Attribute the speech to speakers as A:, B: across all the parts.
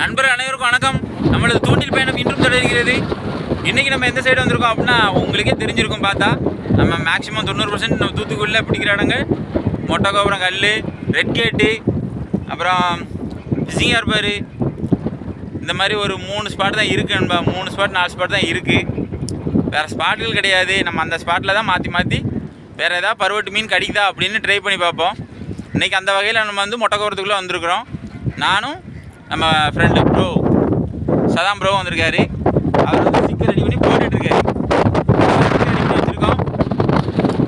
A: நண்பர்கள் அனைவருக்கும் வணக்கம். நம்மளது தூண்டில் பயணம் இன்றும் தொடர்கிறது. இன்றைக்கி நம்ம எந்த சைடு வந்திருக்கோம் அப்படின்னா உங்களுக்கே தெரிஞ்சிருக்கும். பார்த்தா நம்ம மேக்ஸிமம் 90% நம்ம தூத்துக்குடியில் பிடிக்கிற இடங்கள் மொட்டைக்கோபுரம் கல், ரெட் கேட்டு, அப்புறம் ஃபிஷிங் ஹார்பர், இந்த மாதிரி ஒரு 3 ஸ்பாட் தான் இருக்குது நண்பா. 3 ஸ்பாட் 4 ஸ்பாட் தான் இருக்குது. வேறு ஸ்பாட்டுகள் கிடையாது. நம்ம அந்த ஸ்பாட்டில் தான் மாற்றி வேறு ஏதாவது பருவட்டு மீன் கிடைக்குதா அப்படின்னு ட்ரை பண்ணி பார்ப்போம். இன்றைக்கி அந்த வகையில் நம்ம வந்து மொட்டைக்கோபுரத்துக்குள்ளே வந்திருக்கிறோம். நானும் நம்ம ஃப்ரெண்டு ப்ரோ சதாம் ப்ரோ வந்திருக்காரு. அவர் வந்து ஸ்டிக்கர் ரெடி பண்ணி போட்டுட்ருக்காரு. ஸ்டிக்கர் ரெடி பண்ணி வச்சுருக்கோம்.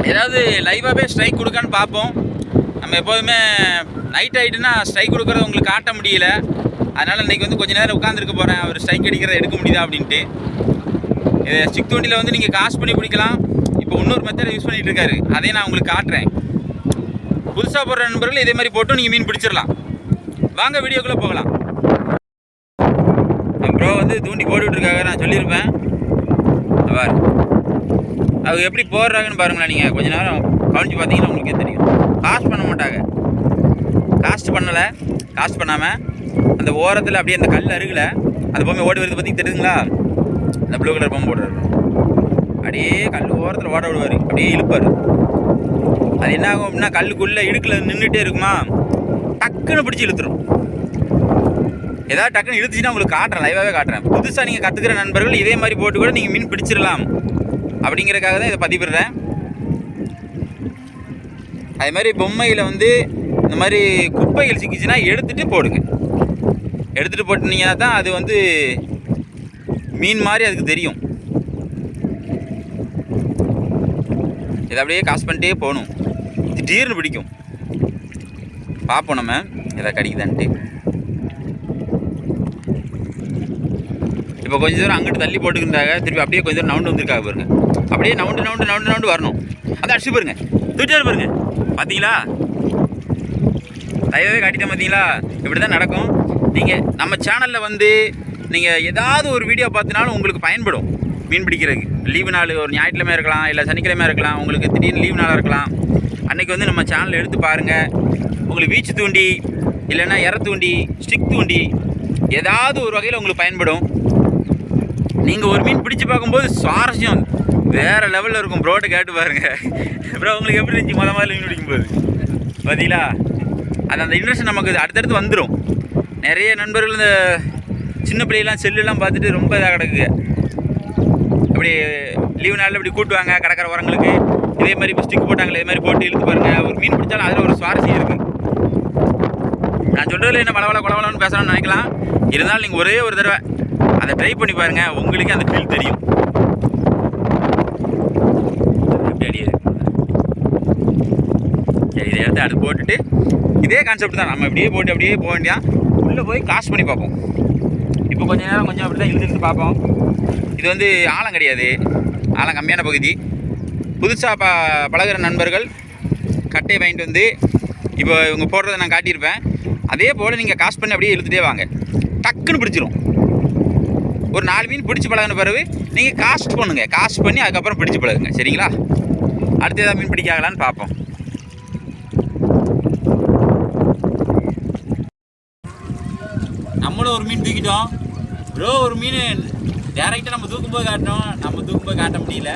A: ஏதாவது லைவாகவே ஸ்ட்ரைக் கொடுக்கான்னு பார்ப்போம். நம்ம எப்போதுமே நைட் ஆகிட்டுன்னா ஸ்ட்ரைக் கொடுக்குறது உங்களுக்கு காட்ட முடியல. அதனால் இன்றைக்கி வந்து கொஞ்சம் நேரம் உட்காந்துருக்க போகிறேன். அவர் ஸ்ட்ரைக் அடிக்கிறத எடுக்க முடியுதா அப்படின்ட்டு. இது ஸ்டிக் தூண்டியில் வந்து நீங்கள் காசு பண்ணி பிடிக்கலாம். இப்போ இன்னொரு மெத்தட் யூஸ் பண்ணிகிட்டு இருக்காரு. அதையும் நான் உங்களுக்கு காட்டுறேன். புதுசாக போடுற நண்பர்கள் இதே மாதிரி போட்டு நீங்கள் மீன் பிடிச்சிடலாம். வாங்க வீடியோக்குள்ளே போகலாம். என் ப்ரோ வந்து தூண்டி போட்டுட்ருக்காங்க. நான் சொல்லியிருப்பேன். அவர் அவங்க எப்படி போடுறாங்கன்னு பாருங்களேன். நீங்கள் கொஞ்சம் நேரம் கவனித்து பார்த்தீங்கன்னா உங்களுக்கே தெரியும். காஸ்ட் பண்ண மாட்டாங்க. காஸ்ட் பண்ணலை. காஸ்ட் பண்ணாமல் அந்த ஓரத்தில் அப்படியே அந்த கல் அருகில் அந்த பொம்மை ஓடி வருது பார்த்தீங்க தெரியுதுங்களா? அந்த ப்ளூ கலர் பொம்மை போடுறாரு. அப்படியே கல் ஓரத்தில் ஓட விடுவார். அப்படியே இழுப்பார். அது என்ன ஆகும் அப்படின்னா கல்லுக்குள்ளே இடுக்கில் நின்றுட்டே இருக்குமா, டக்குன்னு பிடிச்சி இழுத்துரும். ஏதாவது டக்குன்னு இழுத்துச்சுன்னா உங்களுக்கு காட்டுறேன், லைவாகவே காட்டுறேன். புதுசாக நீங்கள் கற்றுக்கிற நண்பர்கள் இதே மாதிரி போட்டு கூட நீங்கள் மீன் பிடிச்சிடலாம் அப்படிங்கிறதுக்காக தான் இதை பதிவிடுறேன். அதே மாதிரி பொம்மையில் வந்து இந்த மாதிரி குப்பைகள் சிக்கிச்சுன்னா எடுத்துகிட்டு போடுங்க. எடுத்துகிட்டு போட்டிங்கன்னா தான் அது வந்து மீன் மாதிரி அதுக்கு தெரியும். இதை அப்படியே காசு பண்ணிட்டே போகணும். திடீர்னு பிடிக்கும். பார்ப்போம் நம்ம எதாவது கிடைக்குதான்ட்டு. இப்போ கொஞ்சம் தூரம் அங்கிட்டு தள்ளி போட்டுக்கிட்டாங்க. திருப்பி அப்படியே கொஞ்சம் தூரம் நவுண்டு வந்துருக்காங்க பாருங்க. அப்படியே நவுண்டு வரணும். அதை அடிச்சு பாருங்க. தூக்கிட்டு பாருங்க. பார்த்தீங்களா? லைவாகவே காட்டிட்டேன். பார்த்தீங்களா? இப்படி தான் நடக்கும். நீங்கள் நம்ம சேனலில் வந்து நீங்கள் ஏதாவது ஒரு வீடியோ பார்த்தினாலும் உங்களுக்கு பயன்படும். மீன் பிடிக்கிறதுக்கு லீவு நாள் ஒரு ஞாயிற்றுக்கிழமை இருக்கலாம், இல்லை சனிக்கிழமை இருக்கலாம், உங்களுக்கு திடீர்னு லீவு நாளாக இருக்கலாம். அன்றைக்கி வந்து நம்ம சேனலில் எடுத்து பாருங்கள். உங்களுக்கு வீச்சு தூண்டி இல்லைன்னா எற தூண்டி, ஸ்டிக் தூண்டி, ஏதாவது ஒரு வகையில் உங்களுக்கு பயன்படும். நீங்கள் ஒரு மீன் பிடிச்சி பார்க்கும்போது சுவாரஸ்யம் வேறு லெவலில் இருக்கும். ப்ரோட்டை கேட்டு பாருங்கள். ப்ரோ உங்களுக்கு எப்படி இருந்துச்சு முதல்ல மீன் பிடிக்கும்போது? பார்த்தீங்களா? அது அந்த இன்ட்ரெஸ்ட் நமக்கு அடுத்தடுத்து வந்துடும். நிறைய நண்பர்கள் இந்த சின்ன பிள்ளைலாம் செல்லுலாம் பார்த்துட்டு ரொம்ப இதாக கிடக்குங்க. அப்படி லீவு நாளில் இப்படி கூட்டுவாங்க கடற்கரை உரங்களுக்கு. இதே மாதிரி இப்போ ஸ்டிக் போட்டாங்களே, இதே மாதிரி போட்டு இழுத்து பாருங்கள். ஒரு மீன் பிடிச்சாலும் அதில் ஒரு சுவாரஸ்யம் இருக்குது. நான் சொல்கிறதுல என்ன கொலவலன்னு பேசலாம்னு நினைக்கலாம். இருந்தாலும் நீங்கள் ஒரே ஒரு தடவை அதை ட்ரை பண்ணி பாருங்கள். உங்களுக்கே அந்த ஃபீல் தெரியும். எப்படி அடியே சரி, இதை எடுத்து அடுத்து போட்டுட்டு இதே கான்செப்ட் தான். நம்ம அப்படியே போட்டு அப்படியே போக வேண்டியான். உள்ளே போய் காசு பண்ணி பார்ப்போம். இப்போ கொஞ்சம் நேரம் கொஞ்சம் அப்படி தான் இழுத்து பார்ப்போம். இது வந்து ஆழம் கிடையாது, ஆழம் கம்மியான பகுதி. புதுசாக பழகிற நண்பர்கள் கட்டையை வாங்கிட்டு வந்து இப்போ இவங்க போடுறதை நான் காட்டியிருப்பேன். அதே போல் நீங்கள் காசு பண்ணி அப்படியே இழுத்துட்டே வாங்க. டக்குன்னு பிடிச்சிரும். ஒரு 4 மீன் பிடிச்சி பழகின பிறகு நீங்கள் காஸ்ட் பண்ணுங்கள். காஸ்ட் பண்ணி அதுக்கப்புறம் பிடிச்சி பழகுங்க. சரிங்களா? அடுத்து ஏதாவது மீன் பிடிக்காகலான்னு பார்ப்போம். நம்மளும் ஒரு மீன் தூக்கிட்டோம். ப்ரோ ஒரு மீன் டேரெக்டாக நம்ம தூக்கும்போது காட்டணும். நம்ம தூக்கும்போது காட்ட முடியல.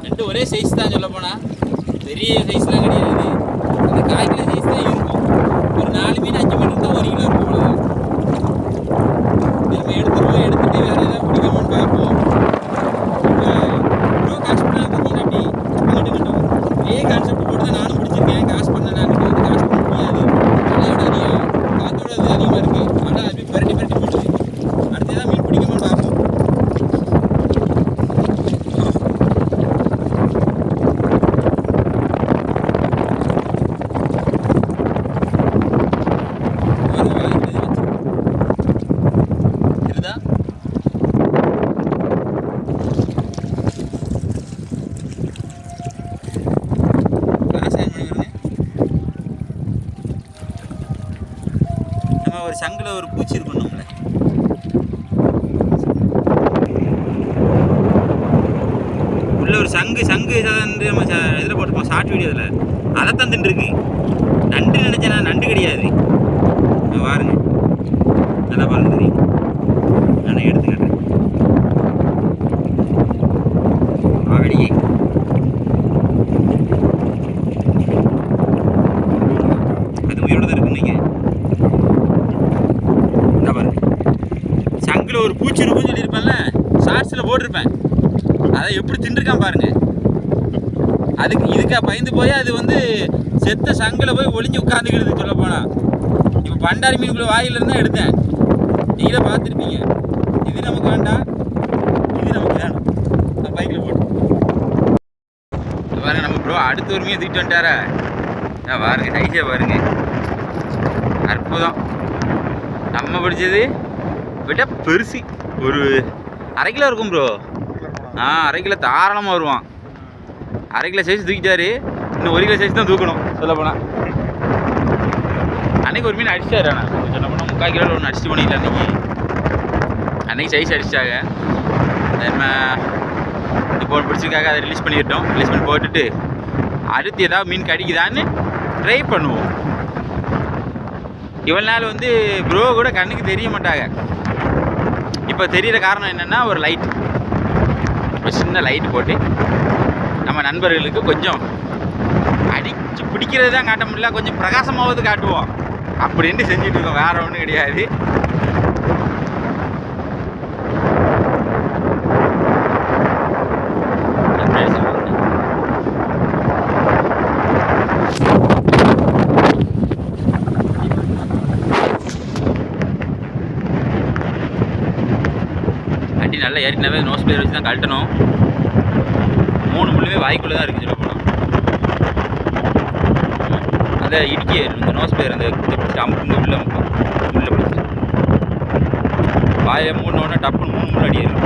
A: ரெண்டு ஒரே சைஸ் தான். சொல்ல போனால் பெரிய சைஸ்லாம் கிடையாது. அந்த 1/4 கிலோ சைஸ் தான் இருக்கும். ஒரு 4 மீன் 5 மீன் இருந்தால் 1 கிலோ இருக்கும். நம்ம எடுத்துகிட்டு வேறு ஏதாவது பிடிக்காமன்னு பார்ப்போம். ப்ரோ காசு பண்ணலாம் பார்த்தீங்கன்னா அப்படி அங்கிட்டு கட்டும். இதே கான்செப்ட் போட்டு தான் நானும் பிடிச்சிருக்கேன். காசு பண்ணேன். அங்கிட்டு வந்து காசு பண்ண முடியாது. தலையோட அதிகம், காற்றோட அது அதிகமாக இருக்குது. ஆனால் அது பரட்டி போட்டுது. அடுத்து ஏதாவது மீன் பிடிக்காமன்னு பார்ப்போம். ஒரு சங்கில் ஒரு பூச்சி இருக்கும். நம்மள உள்ள ஒரு சங்கு நம்ம இதில் போட்டுப்போம் ஷார்ட் வீடியோவில். அதை தான் தின்றுருக்கு. நண்டு நினைச்சேன்னா நண்டு கிடையாது. ஒரு பூச்சி இருக்குன்னு சொல்லியிருப்பேன்ல, ஷார்ட்ஸில் போட்டிருப்பேன். அதை எப்படி தின்றுருக்கான் பாருங்க. இதுக்காக பயந்து போய் அது வந்து செத்த சங்கில் போய் ஒளிஞ்சு உட்காந்துக்கிடுது சொல்ல போனால். இப்போ பண்டாரி மீனுக்குள்ள வாயிலிருந்து தான் எடுத்தேன், நீங்களே பார்த்துருப்பீங்க. இது நமக்கு வேண்டாம், இது நமக்கு வேணும். நான் பைக்கில் போட்டு பாருங்க. நம்ம ப்ரோ அடுத்த ஒரு மீன் தூக்கிட்டு வந்துட்டாரா பாருங்க, சைஸே பாருங்க, அற்புதம். நம்ம பிடிச்சது விட பெருசு, ஒரு 1/2 கிலோ இருக்கும் ப்ரோ. 1/2 கிலோ தாராளமாக வருவான். 1/2 கிலோ சைஸ் தூக்கிட்டாரு, இன்னும் 1 கிலோ சைஸ் தான் தூக்கணும் சொல்ல போனால். அன்றைக்கி ஒரு மீன் அடிச்சிட்டாரு. ஆனால் சொல்ல போனால் 3/4 கிலோ ஒன்று அடிச்சுட்டு பண்ணிடல. அன்றைக்கி சைஸ் அடிச்சிட்டாங்க. நம்ம இப்போ பிடிச்சிருக்காக அதை ரிலீஸ் பண்ணிவிட்டோம். ரிலீஸ் பண்ணி போட்டுட்டு அடுத்து ஏதாவது மீன் கிடைக்குதான்னு ட்ரை பண்ணுவோம். இவ்வளோ நாள் வந்து ப்ரோ கூட கண்ணுக்கு தெரிய மாட்டாங்க. இப்போ தெரிகிற காரணம் என்னென்னா, ஒரு சின்ன லைட்டு போட்டு நம்ம நண்பர்களுக்கு கொஞ்சம் அடித்து பிடிக்கிறது தான் காட்ட முடியல, கொஞ்சம் பிரகாசமாவது காட்டுவோம் அப்படின்ட்டு செஞ்சுட்டு இருக்கோம். வேறு ஒன்றும் கிடையாது. அடி நல்லா ஏறினாவே நோஸ் பிளேயர் வச்சு தான் கழட்டணும். 3 முள்ளுமே வாய்க்குள்ளே தான் இருக்குது சொல்ல போனால். அதை இடிக்க இந்த நோஸ் பிளேயர் அந்த பிடிச்சி அமுக்குங்க உள்ள முள்ள பிடிச்சி வாயை மூணு டப்புன்னு 3 முள் அடி ஏறும்.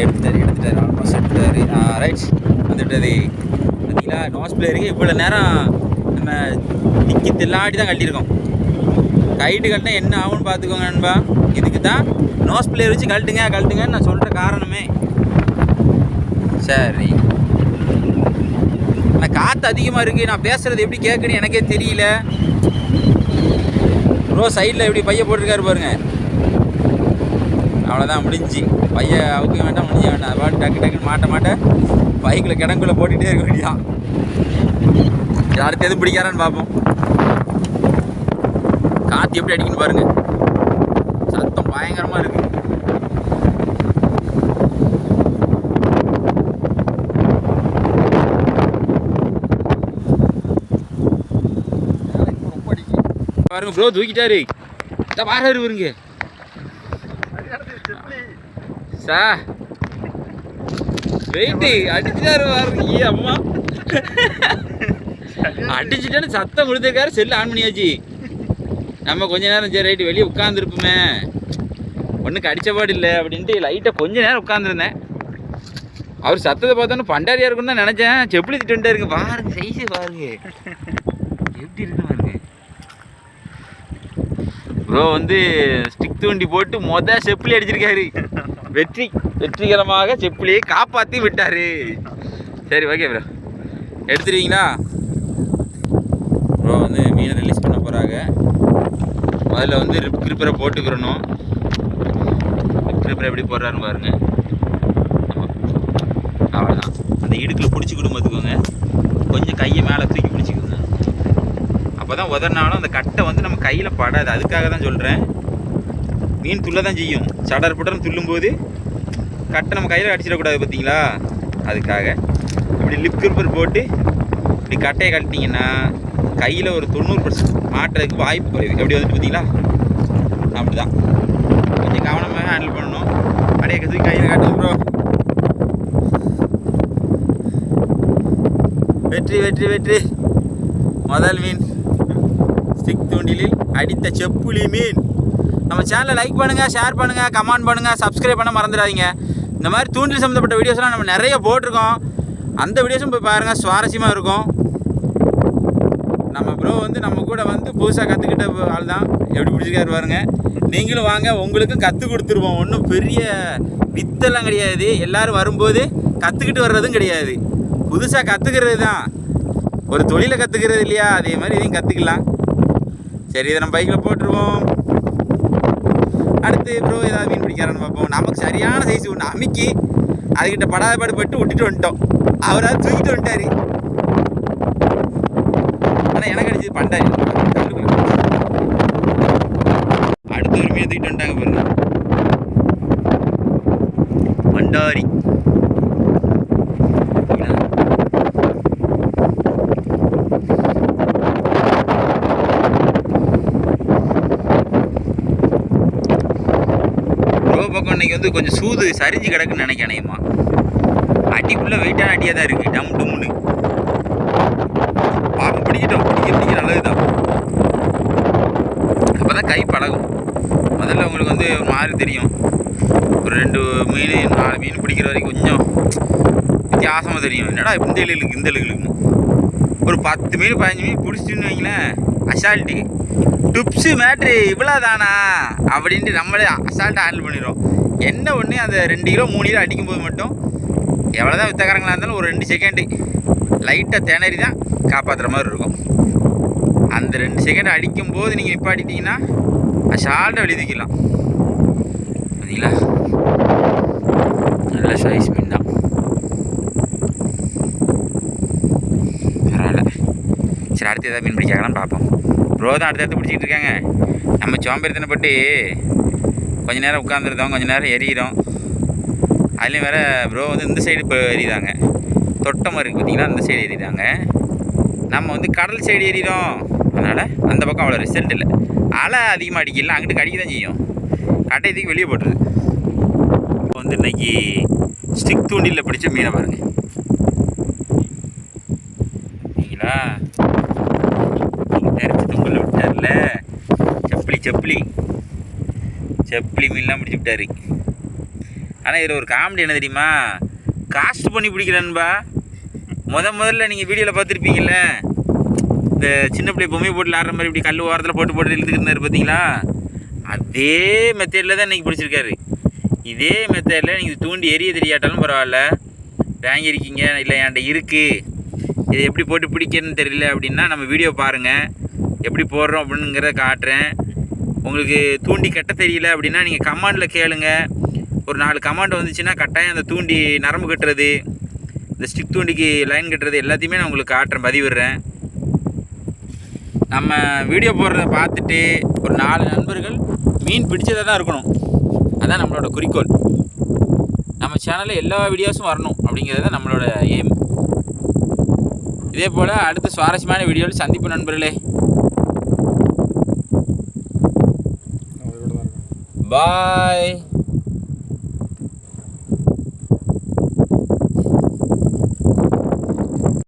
A: அப்படி தான் எடுத்துட்டாரு ஆல்மோஸ்ட் எடுத்துட்டாரு. ரைட் வந்துவிட்டது. பார்த்தீங்களா, நோஸ் பிளேயருக்கு இவ்வளோ நேரம் நம்ம திக்கி தில்லாடி தான் கழட்டியிருக்கோம். கைட்டு கழட்டினா என்ன ஆகும்னு பார்த்துக்கோங்க நண்பா. இதுக்கு தான் நோஸ் பிளேயர் வச்சு கழட்டுங்கன்னு நான் சொல்கிற காரணமே. சரி, ஆனால் காற்று அதிகமாக இருக்குது. நான் பேசுகிறது எப்படி கேட்குன்னு எனக்கே தெரியல. ப்ரோ சைடில் எப்படி பைய போட்டிருக்காரு பாருங்க. அவ்வளோதான், முடிஞ்சு. பைய அவுக்க வேண்டாம், முடிஞ்ச வேண்டாம். அது பாட்டு டக்குன்னு மாட்ட பைக்கில் கிடங்குள்ளே போட்டுகிட்டே இருக்க வேண்டியதான். அடுத்து எதுவும் பிடிக்காரான்னு பார்ப்போம். காற்று எப்படி அடிக்குன்னு பாருங்கள், சத்தம் பயங்கரமாக இருக்குது. பாருங்க ப்ரோ தூக்கிட்டாரு. பாரு வருங்க சார், வெயிட்டு அடிச்சுட்டாரு பாருங்க. அம்மா அடிச்சுட்டான்னு சத்தம் கொடுத்துருக்காரு. செல்லு ஆன் பண்ணியாச்சு. நம்ம கொஞ்ச நேரம் சரி ரைட்டு வெளியே உட்காந்துருப்போமே, ஒன்றுக்கு அடித்த பாடு இல்லை அப்படின்ட்டு லைட்டாக கொஞ்ச நேரம் உட்காந்துருந்தேன். அவர் சத்தத்தை பார்த்தோன்னு பண்டாரியாக இருக்குன்னு தான் நினச்சேன். செப்பிலி திட்டு இருக்கு பாருங்க, சைஸு பாருங்க எப்படி இருக்கு பாருங்க. ப்ரோ வந்து ஸ்டிக் தூண்டி போட்டு செப்பிலி அடிச்சிருக்காரு. வெற்றிகரமாக செப்பிலியை காப்பாற்றி விட்டார். சரி ஓகே ப்ரோ, எடுத்துருவீங்களா? ப்ரோ வந்து மீனை ரிலீஸ் பண்ண போகிறாங்க. அதில் வந்து ரிப் கிரிப்பரை போட்டுக்கிறணும். ரிப் கிரிப்பரை எப்படி போடுறாருன்னு பாருங்க. அவ்வளோதான், அந்த இடுக்கில் பிடிச்சி கொடுத்துக்கோங்க. கொஞ்சம் கையை மேலே தூக்கி பிடிச்சிக்கோங்க. அப்போ தான் உதறினாலும் அந்த கட்டை வந்து நம்ம கையில் படாது. அதுக்காக தான் சொல்கிறேன். மீன் துள்ள தான் செய்யும். சடர் புடர்னு துள்ளும்போது கட்டை நம்ம கையில் அடிச்சிடக்கூடாது பார்த்தீங்களா, அதுக்காக. இப்படி லிப் கிரிப்பர் போட்டு இப்படி கட்டையை கட்டிட்டிங்கன்னா கையில் ஒரு 90% மாட்டுறதுக்கு வாய்ப்பு குறைவு. எப்படி வந்துட்டு பார்த்தீங்களா, அப்படி தான். கொஞ்சம் கவனமாக ஹேண்டில் பண்ணணும். அப்படியே தூக்கி கையில் காட்டுது ப்ரோ. வெற்றி வெற்றி வெற்றி. முதல் மீன் ஸ்டிக் தூண்டிலில் அடித்த செப்புளி மீன். நம்ம சேனலை லைக் பண்ணுங்கள், ஷேர் பண்ணுங்கள், கமெண்ட் பண்ணுங்கள், சப்ஸ்கிரைப் பண்ண மறந்துடாதீங்க. இந்த மாதிரி தூண்டில் சம்மந்தப்பட்ட வீடியோஸ்லாம் நம்ம நிறைய போட்டிருக்கோம். அந்த வீடியோஸும் போய் பாருங்கள், சுவாரஸ்யமாக இருக்கும். நம்ம ப்ரோ வந்து நம்ம கூட வந்து புதுசாக கற்றுக்கிட்ட ஆள் தான். எப்படி பிடிச்சிருக்காரு பாருங்க. நீங்களும் வாங்க, உங்களுக்கும் கற்றுக் கொடுத்துருவோம். ஒன்றும் பெரிய வித்தெல்லாம் கிடையாது. எல்லோரும் வரும்போது கற்றுக்கிட்டு வர்றதும் கிடையாது, புதுசாக கற்றுக்கிறது தான். ஒரு தொழிலை கற்றுக்கிறது இல்லையா, அதே மாதிரி இதையும் கற்றுக்கலாம். சரி இதை நம்ம பைக்கில் போட்டுருவோம். அடுத்து ப்ரோ ஏதாவது மீன் பிடிக்கிறான்னு பார்ப்போம். நமக்கு சரியான சைஸ் ஒன்று அமுக்கி அதுக்கிட்ட படாத பாடுபட்டு விட்டுட்டு வந்துட்டோம். அவரால் தூக்கிட்டு வந்துட்டாரு. ஆனால் எனக்கு அடிச்சது பண்டாரி. அடுத்த ஒரு மீன் தூக்கிட்டு வந்துட்டாங்க பாருங்க, பண்டாரி. பக்கம் இன்னைக்கு வந்து கொஞ்சம் சூது சரிஞ்சு கிடக்குன்னு நினைக்கிறேன்மா. அடிக்குள்ள வெயிட்டான அடியாக தான் இருக்குது. டம் டும்னு பாப்பா பிடிக்கிட்டோம். பிடிக்க நல்லதுதான். அப்போ தான் கை பழகும். முதல்ல உங்களுக்கு வந்து ஒரு மாதிரி தெரியும். ஒரு 2 மீன் 4 மீன் பிடிக்கிற வரைக்கும் கொஞ்சம் வித்தியாசமாக தெரியும். என்னடா இந்த இழுக்குன்னு ஒரு 10 மீன் 15 மீன் பிடிச்சிட்டுன்னு வைங்களேன், அசால்ட்டு டிப்ஸு மேட்ரு இவ்வளோ தானா அப்படின்ட்டு நம்மளே அசால்ட்டாக ஹேண்டில் பண்ணிடுறோம். என்ன ஒன்று அந்த 2 கிலோ 3 கிலோ அடிக்கும்போது மட்டும் எவ்வளோ தான் வித்தக்காரங்களாக இருந்தாலும் ஒரு 2 செகண்டு லைட்டாக திணறி தான் காப்பாற்றுற மாதிரி இருக்கும். அந்த 2 செகண்ட் அடிக்கும்போது நீங்கள் நிப்பாட்டிட்டீங்கன்னா அசால்ட்டாக வெளிதிக்கலாம். பார்த்தீங்களா, நல்ல சைஸ் மீன் தான். பரவாயில்ல. சரி அடுத்து ஏதாவது மீன் பிடிக்காங்களான்னு பார்ப்போம். ப்ரோ தான் அடுத்தடுத்து பிடிச்சிக்கிட்டு இருக்காங்க. நம்ம சோம்பேறித்தனப்பட்டு கொஞ்ச நேரம் உட்காந்துருந்தோம், கொஞ்சம் நேரம் எரியிறோம். அதுலேயும் வேறு ப்ரோ வந்து இந்த சைடு இப்போ எரியுதாங்க, தொட்ட மாதிரி இருக்குது பார்த்தீங்கன்னா, அந்த சைடு எரியுதாங்க. நம்ம வந்து கடல் சைடு எரியிறோம், அதனால் அந்த பக்கம் அவ்வளோ ரிசல்ட் இல்லை. அலை அதிகமாக அடிக்கல, அங்கிட்டு கடிக்க தான் செய்யும். கட்டையத்துக்கு வெளியே போட்டுருது. இப்போ வந்து இன்றைக்கி ஸ்டிக் தூண்டிலில் பிடிச்ச மீனை பாருங்கள். சரிங்களா, நிறச்சி தும்பில் விட்டார்ல, செப்பிலி மீன்லாம் பிடிச்சி விட்டார். ஆனால் இதில் ஒரு காமெடி என்ன தெரியுமா, காஸ்ட் பண்ணி பிடிக்கிறேன்பா. முதல்ல நீங்கள் வீடியோவில் பார்த்துருப்பீங்கள்ல, இந்த சின்ன பிள்ளை பொம்மை போட்டு ஆடுற மாதிரி இப்படி கல் ஓரத்தில் போட்டு இழுத்துக்கிட்டு பார்த்தீங்களா, அதே மெத்தேடில் தான் இன்றைக்கி பிடிச்சிருக்காரு. இதே மெத்தேடில் நீங்கள் தூண்டி எரிய தெரியாட்டாலும் பரவாயில்ல, வாங்கியிருக்கீங்க இல்லை என்கிட்ட இருக்குது, இதை எப்படி போட்டு பிடிக்கிறதுன்னு தெரியல அப்படின்னா நம்ம வீடியோ பாருங்கள், எப்படி போடுறோம் அப்படிங்கிறத காட்டுறேன். உங்களுக்கு தூண்டி கட்ட தெரியல அப்படின்னா நீங்கள் கமாண்டில் கேளுங்க. ஒரு 4 கமாண்ட் வந்துச்சுன்னா கட்டாயம் அந்த தூண்டி நரம்பு கட்டுறது, இந்த ஸ்டிக் தூண்டிக்கு லைன் கட்டுறது எல்லாத்தையுமே நான் உங்களுக்கு காட்டுறேன், பதிவிடுறேன். நம்ம வீடியோ போடுறத பார்த்துட்டு ஒரு 4 நண்பர்கள் மீன் பிடிச்சதாக தான் இருக்கணும். அதுதான் நம்மளோட குறிக்கோள். நம்ம சேனலில் எல்லா வீடியோஸும் வரணும் அப்படிங்கிறது தான் நம்மளோட எய்ம். இதே போல் அடுத்த சுவாரஸ்யமான வீடியோவில் சந்திப்பு நண்பர்களே. பாய்.